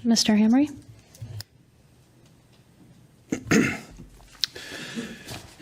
Mr. Hamre.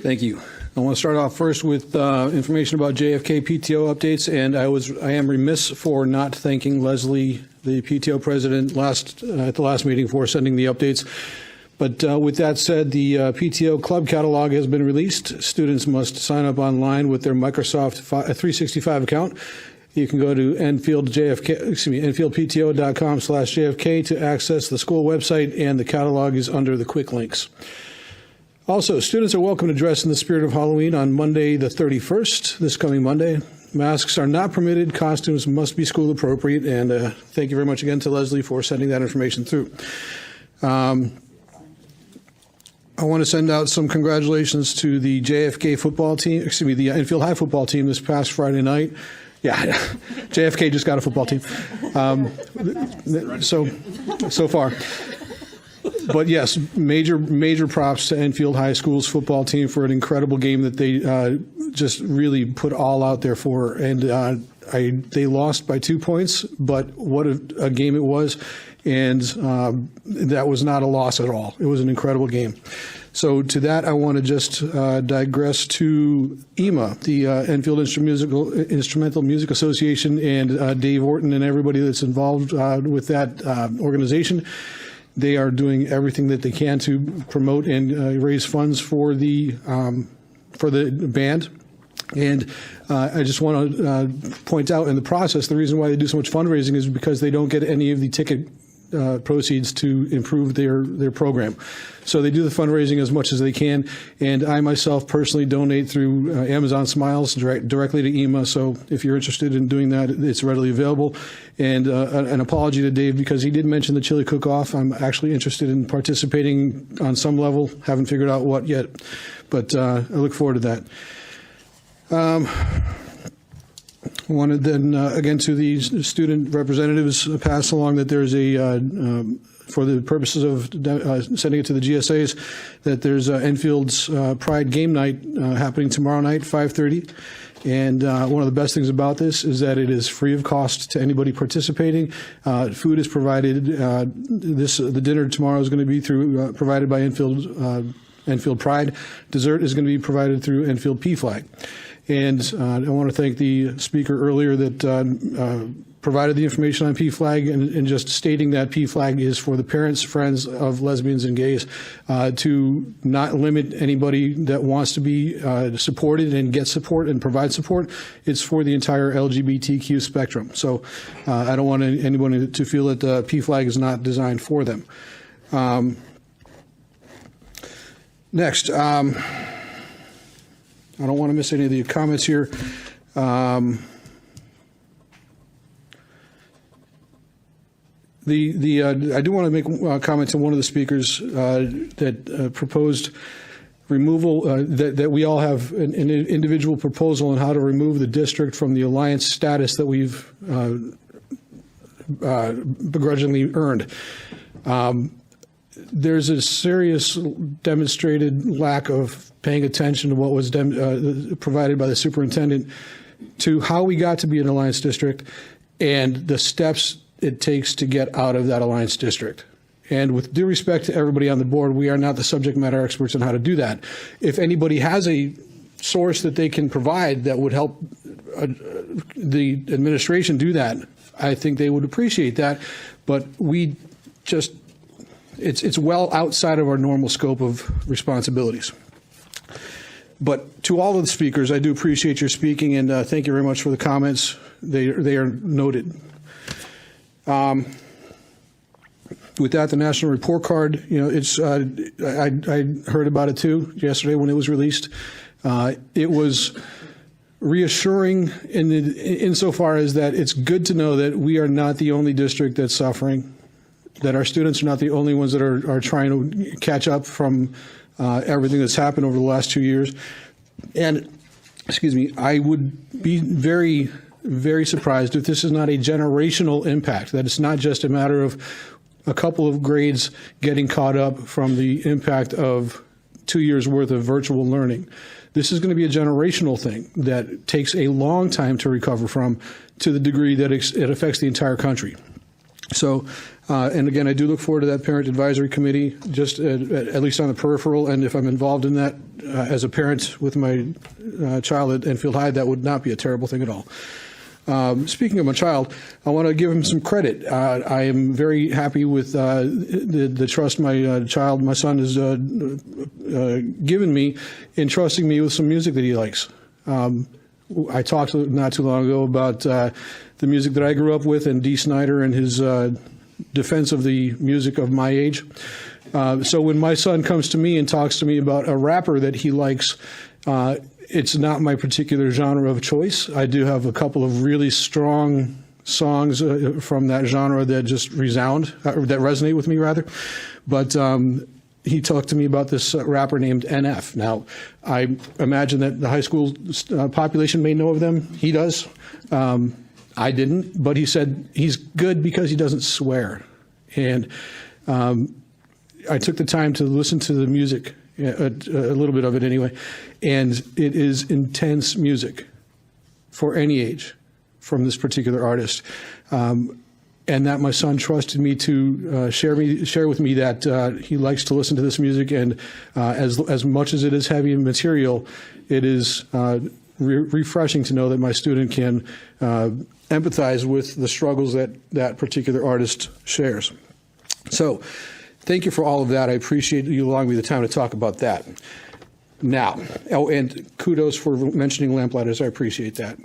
Thank you. I want to start off first with information about JFK PTO updates, and I am remiss for not thanking Leslie, the PTO president, at the last meeting for sending the updates. But with that said, the PTO club catalog has been released. Students must sign up online with their Microsoft 365 account. You can go to enfieldpto.com/JFK to access the school website, and the catalog is under the quick links. Also, students are welcome to dress in the spirit of Halloween on Monday the 31st, this coming Monday. Masks are not permitted. Costumes must be school appropriate. And thank you very much again to Leslie for sending that information through. I want to send out some congratulations to the JFK football team, the Enfield High football team this past Friday night. Yeah, JFK just got a football team. So far. But yes, major props to Enfield High School's football team for an incredible game that they just really put all out there for. And they lost by 2 points, but what a game it was. And that was not a loss at all. It was an incredible game. So to that, I want to just digress to EMA, the Enfield Instrumental Music Association, and Dave Orton and everybody that's involved with that organization. They are doing everything that they can to promote and raise funds for the band. And I just want to point out in the process, the reason why they do so much fundraising is because they don't get any of the ticket proceeds to improve their program. So they do the fundraising as much as they can, and I myself personally donate through Amazon Smiles directly to EMA, so if you're interested in doing that, it's readily available. And an apology to Dave because he did mention the chili cook-off. I'm actually interested in participating on some level, haven't figured out what yet, but I look forward to that. I wanted then, again, to the student representatives, pass along that there's for the purposes of sending it to the GSAs, that there's Enfield's Pride Game Night happening tomorrow night, 5:30. And one of the best things about this is that it is free of cost to anybody participating. Food is provided. The dinner tomorrow is going to be provided by Enfield Pride. Dessert is going to be provided through Enfield PFLAG. And I want to thank the speaker earlier that provided the information on PFLAG and just stating that PFLAG is for the parents, friends of lesbians and gays, to not limit anybody that wants to be supported and get support and provide support. It's for the entire LGBTQ spectrum. So I don't want anyone to feel that PFLAG is not designed for them. Next. I don't want to miss any of the comments here. I do want to make a comment to one of the speakers that proposed removal, that we all have an individual proposal on how to remove the district from the alliance status that we've begrudgingly earned. There's a serious demonstrated lack of paying attention to what was provided by the superintendent to how we got to be an alliance district and the steps it takes to get out of that alliance district. And with due respect to everybody on the board, we are not the subject matter experts on how to do that. If anybody has a source that they can provide that would help the administration do that, I think they would appreciate that. But we just, it's well outside of our normal scope of responsibilities. But to all of the speakers, I do appreciate your speaking, and thank you very much for the comments. They are noted. With that, the national report card, it's I heard about it too yesterday when it was released. It was reassuring insofar as that it's good to know that we are not the only district that's suffering, that our students are not the only ones that are trying to catch up from everything that's happened over the last 2 years. And, I would be very, very surprised if this is not a generational impact, that it's not just a matter of a couple of grades getting caught up from the impact of 2 years worth of virtual learning. This is going to be a generational thing that takes a long time to recover from, to the degree that it affects the entire country. So And again, I do look forward to that parent advisory committee, just at least on the peripheral. And if I'm involved in that as a parent with my child at Enfield High, that would not be a terrible thing at all. Speaking of my child, I want to give him some credit. I am very happy with the trust my son, has given me in trusting me with some music that he likes. I talked not too long ago about the music that I grew up with and Dee Snider and his defense of the music of my age. So when my son comes to me and talks to me about a rapper that he likes, it's not my particular genre of choice. I do have a couple of really strong songs from that genre that just resound, that resonate with me, rather. But he talked to me about this rapper named NF. Now, I imagine that the high school population may know of them. He does. I didn't, but he said he's good because he doesn't swear. And I took the time to listen to the music, a little bit of it anyway, and it is intense music for any age from this particular artist. And that my son trusted me to share with me that he likes to listen to this music, and as much as it is heavy material, it is refreshing to know that my student can empathize with the struggles that that particular artist shares. So thank you for all of that. I appreciate you allowing me the time to talk about that. Now, and kudos for mentioning Lamplighters. I appreciate that.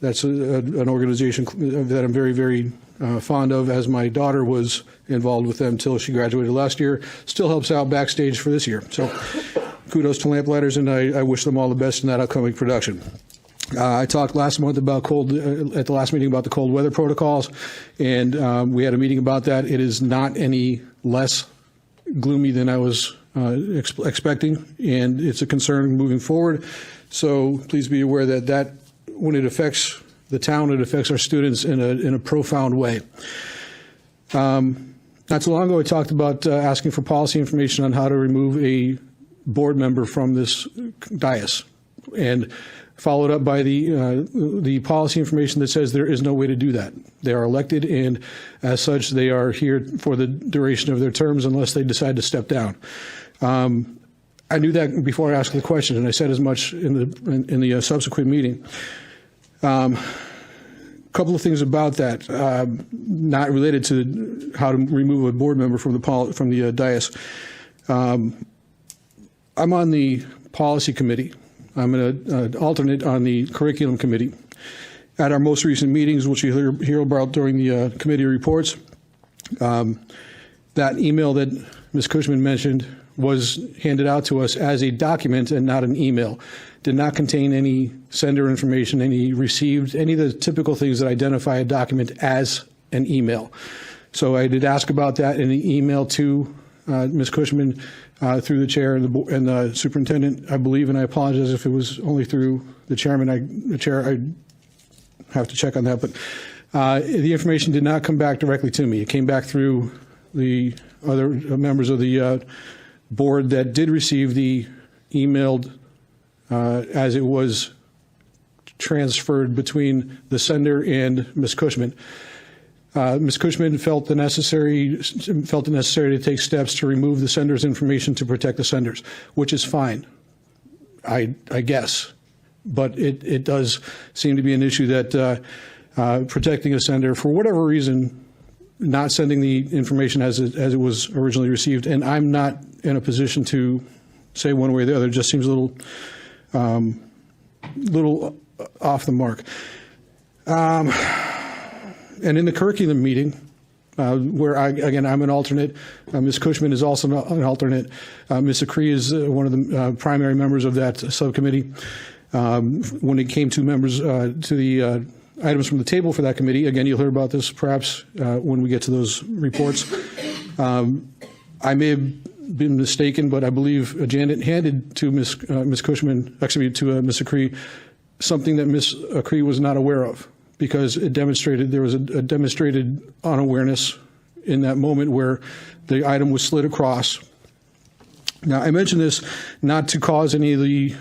That's an organization that I'm very, very fond of, as my daughter was involved with them until she graduated last year. Still helps out backstage for this year. So kudos to Lamplighters, and I wish them all the best in that upcoming production. I talked last month about at the last meeting about the cold weather protocols, and we had a meeting about that. It is not any less gloomy than I was expecting, and it's a concern moving forward. So please be aware that when it affects the town, it affects our students in a profound way. Not too long ago, I talked about asking for policy information on how to remove a board member from this dais, and followed up by the policy information that says there is no way to do that. They are elected, and as such, they are here for the duration of their terms unless they decide to step down. I knew that before I asked the question, and I said as much in the subsequent meeting. Couple of things about that, not related to how to remove a board member from the dais. I'm on the policy committee. I'm an alternate on the curriculum committee. At our most recent meetings, which you hear about during the committee reports, that email that Ms. Cushman mentioned was handed out to us as a document and not an email. Did not contain any sender information, any received, any of the typical things that identify a document as an email. So I did ask about that in an email to Ms. Cushman through the chair and the superintendent, I believe, and I apologize if it was only through the chairman. The chair, I have to check on that, but the information did not come back directly to me. It came back through the other members of the board that did receive the emailed as it was transferred between the sender and Ms. Cushman. Ms. Cushman felt it necessary to take steps to remove the sender's information to protect the senders, which is fine, I guess. But it does seem to be an issue that protecting a sender, for whatever reason, not sending the information as it was originally received, and I'm not in a position to say one way or the other. It just seems a little off the mark. And in the curriculum meeting, where I'm an alternate, Ms. Cushman is also an alternate. Ms. Acree is one of the primary members of that subcommittee. When it came to members to the items from the table for that committee, again, you'll hear about this perhaps when we get to those reports. I may have been mistaken, but I believe Janet handed to Ms. Cushman, actually to Ms. Acree, something that Ms. Acree was not aware of, because it demonstrated there was a demonstrated unawareness in that moment where the item was slid across. Now, I mention this not to cause any of the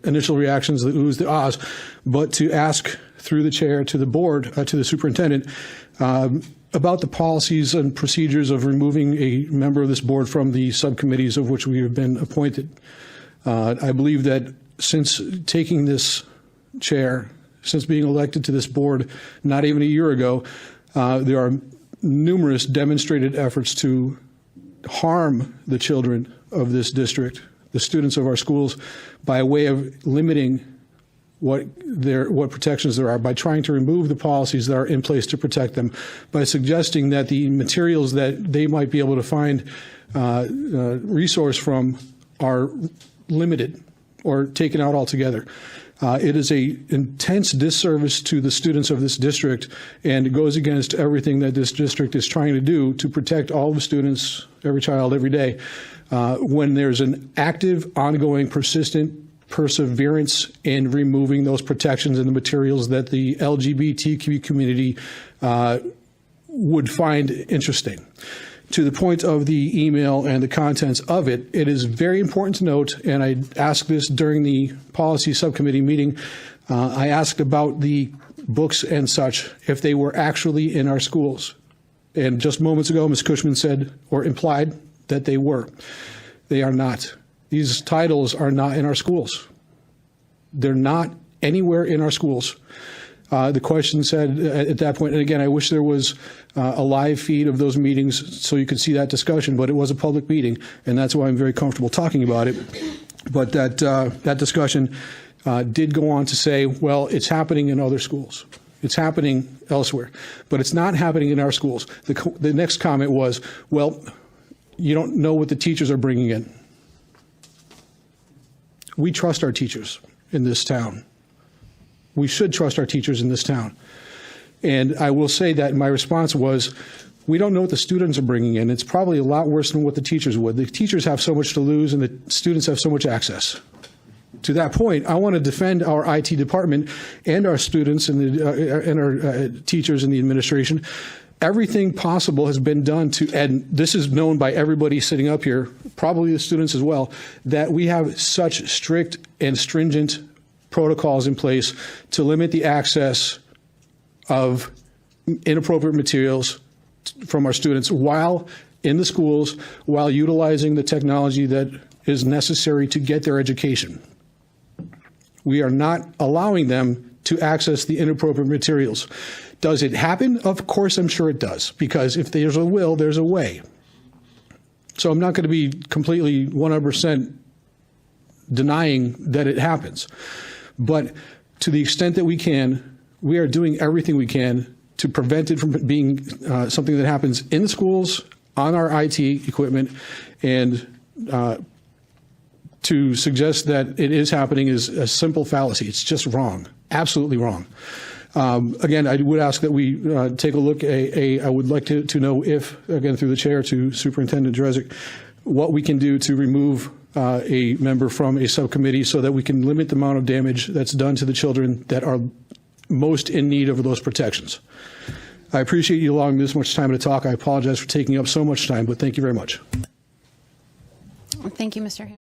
initial reactions, the oohs, the ahs, but to ask through the chair to the board, to the superintendent, about the policies and procedures of removing a member of this board from the subcommittees of which we have been appointed. I believe that since taking this chair, since being elected to this board not even a year ago, there are numerous demonstrated efforts to harm the children of this district, the students of our schools, by way of limiting what protections there are, by trying to remove the policies that are in place to protect them, by suggesting that the materials that they might be able to find resource from are limited or taken out altogether. It is an intense disservice to the students of this district, and it goes against everything that this district is trying to do to protect all the students, every child, every day. When there's an active, ongoing, persistent perseverance in removing those protections and the materials that the LGBTQ community would find interesting. To the point of the email and the contents of it, it is very important to note, and I asked this during the policy subcommittee meeting, I asked about the books and such, if they were actually in our schools. And just moments ago, Ms. Cushman said, or implied, that they were. They are not. These titles are not in our schools. They're not anywhere in our schools. The question said at that point, and again, I wish there was a live feed of those meetings so you could see that discussion, but it was a public meeting, and that's why I'm very comfortable talking about it. But that discussion did go on to say, well, it's happening in other schools. It's happening elsewhere, but it's not happening in our schools. The next comment was, well, you don't know what the teachers are bringing in. We trust our teachers in this town. We should trust our teachers in this town. And I will say that my response was, we don't know what the students are bringing in. It's probably a lot worse than what the teachers would. The teachers have so much to lose and the students have so much access. To that point, I want to defend our IT department and our students and our teachers in the administration. Everything possible has been done to, and this is known by everybody sitting up here, probably the students as well, that we have such strict and stringent protocols in place to limit the access of inappropriate materials from our students while in the schools, while utilizing the technology that is necessary to get their education. We are not allowing them to access the inappropriate materials. Does it happen? Of course, I'm sure it does, because if there's a will, there's a way. So I'm not going to be completely 100% denying that it happens. But to the extent that we can, we are doing everything we can to prevent it from being something that happens in the schools, on our IT equipment, and to suggest that it is happening is a simple fallacy. It's just wrong, absolutely wrong. Again, I would ask that we take a look. I would like to know if, again, through the chair to Superintendent Drezick, what we can do to remove a member from a subcommittee so that we can limit the amount of damage that's done to the children that are most in need of those protections. I appreciate you allowing me this much time to talk. I apologize for taking up so much time, but thank you very much. Thank you, Mr. Hamre.